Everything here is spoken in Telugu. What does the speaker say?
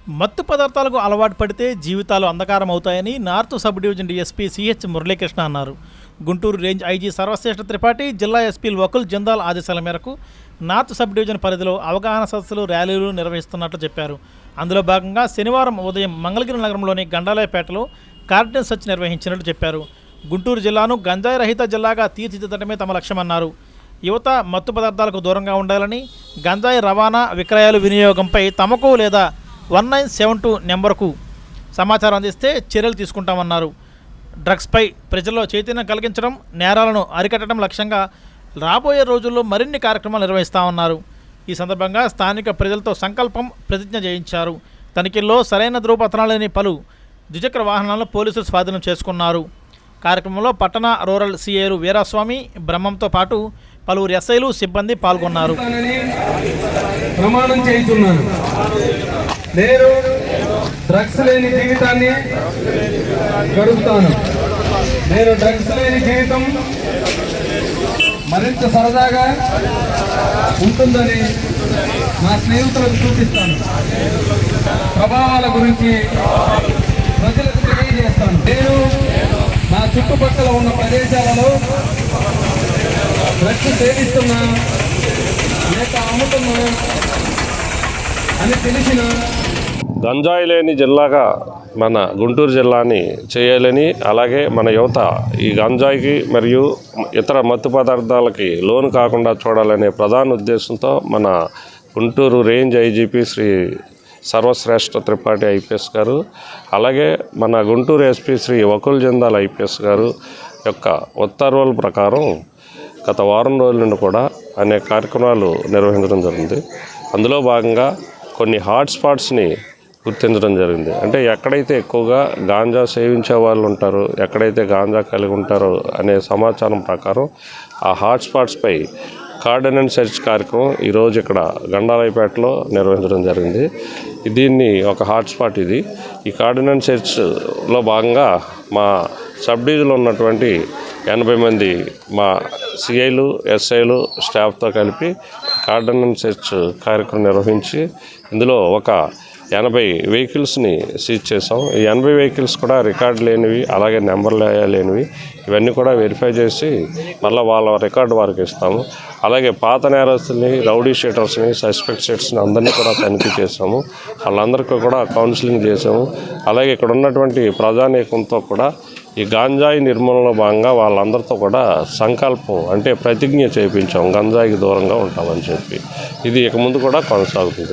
మత్తు పదార్థాలకు అలవాటు పడితే జీవితాలు అంధకారం అవుతాయని north sub division DSP CH Muralikrishna అన్నారు. గుంటూరు రేంజ్ ఐజీ సర్వశ్రేష్ఠ త్రిపాఠి, జిల్లా ఎస్పీ వకుల్ జిందాల్ ఆదేశాల మేరకు నార్త్ సబ్ డివిజన్ పరిధిలో అవగాహన సదస్సులు, ర్యాలీలు నిర్వహిస్తున్నట్లు చెప్పారు. అందులో భాగంగా శనివారం ఉదయం మంగళగిరి నగరంలోని గండాలయపేటలో కార్డినెన్స్ సర్చ్ నిర్వహించినట్లు చెప్పారు. గుంటూరు జిల్లాను గంజాయి రహిత జిల్లాగా తీర్చిదిద్దడమే తమ లక్ష్యమన్నారు. యువత మత్తు పదార్థాలకు దూరంగా ఉండాలని, గంజాయి రవాణా, విక్రయాలు, వినియోగంపై తమకు లేదా 1972 నెంబర్కు సమాచారం అందిస్తే చర్యలు తీసుకుంటామన్నారు. డ్రగ్స్పై ప్రజల్లో చైతన్యం కలిగించడం, నేరాలను అరికట్టడం లక్ష్యంగా రాబోయే రోజుల్లో మరిన్ని కార్యక్రమాలు నిర్వహిస్తామన్నారు. ఈ సందర్భంగా స్థానిక ప్రజలతో సంకల్పం, ప్రతిజ్ఞ చేయించారు. తనిఖీల్లో సరైన ధృవపత్రాలు లేని పలు ద్విచక్ర వాహనాలను పోలీసులు స్వాధీనం చేసుకున్నారు. కార్యక్రమంలో పట్టణ రూరల్ సిఐలు వీరాస్వామి, బ్రహ్మంతో పాటు పలువురు ఎస్ఐలు, సిబ్బంది పాల్గొన్నారు. ప్రమాణం చేస్తున్నాను. నేను డ్రగ్స్ లేని జీవితాన్ని గడుపుతాను. నేను డ్రగ్స్ లేని జీవితం మరింత సరదాగా ఉంటుందని నా స్నేహితులకు చూపిస్తాను. ప్రభావాల గురించి ప్రజలకు తెలియజేస్తాను. నేను నా చుట్టుపక్కల ఉన్న ప్రదేశాలలో డ్రగ్స్ సేవిస్తున్నా లేక అమ్ముతున్నా అని తెలిసిన గంజాయి లేని జిల్లాగా మన గుంటూరు జిల్లాని చేయాలని, అలాగే మన యువత ఈ గంజాయికి మరియు ఇతర మత్తు పదార్థాలకి లోను కాకుండా చూడాలనే ప్రధాన ఉద్దేశంతో మన Guntur range IGP Shri Sarvashreshth Tripathi IPS గారు, అలాగే మన గుంటూరు ఎస్పీ శ్రీ వకుల్ జిందాల్ ఐపీఎస్ గారు యొక్క ఉత్తర్వుల ప్రకారం గత వారం రోజుల నుండి కూడా అనేక కార్యక్రమాలు నిర్వహించడం జరిగింది. అందులో భాగంగా కొన్ని హాట్స్పాట్స్ని గుర్తించడం జరిగింది. అంటే ఎక్కడైతే ఎక్కువగా గాంజా సేవించే వాళ్ళు ఉంటారో, ఎక్కడైతే గాంజా కలిగి ఉంటారో అనే సమాచారం ప్రకారం ఆ హాట్స్పాట్స్పై కార్డినెన్స్ సెర్చ్ కార్యక్రమం ఈరోజు ఇక్కడ గండాలయపేటలో నిర్వహించడం జరిగింది. దీన్ని ఒక హాట్స్పాట్ ఇది. ఈ కార్డినెన్స్ సెర్చ్లో భాగంగా మా సబ్ డివిజన్లో ఉన్నటువంటి 80 మంది మా సిఐలు, ఎస్ఐలు స్టాఫ్తో కలిపి కార్డినెన్స్ సెర్చ్ కార్యక్రమం నిర్వహించి ఇందులో ఒక 80 వెహికల్స్ని సీజ్ చేసాం. ఈ 80 వెహికల్స్ కూడా రికార్డు లేనివి, అలాగే నెంబర్లు లేనివి, ఇవన్నీ కూడా వెరిఫై చేసి మళ్ళీ వాళ్ళ రికార్డు వారికి ఇస్తాము. అలాగే పాత నేరస్తుల్ని, రౌడీ షీటర్స్ని, సస్పెక్ట్ షీటర్స్ని అందరినీ కూడా తనిఖీ చేసాము. వాళ్ళందరికీ కూడా కౌన్సిలింగ్ చేసాము. అలాగే ఇక్కడ ఉన్నటువంటి ప్రజానీకంతో కూడా ఈ గంజాయి నిర్మూలనలో భాగంగా వాళ్ళందరితో కూడా సంకల్పం అంటే ప్రతిజ్ఞ చేయించాం, గంజాయికి దూరంగా ఉంటామని చెప్పి. ఇది ఇక ముందు కూడా కొనసాగుతుంది.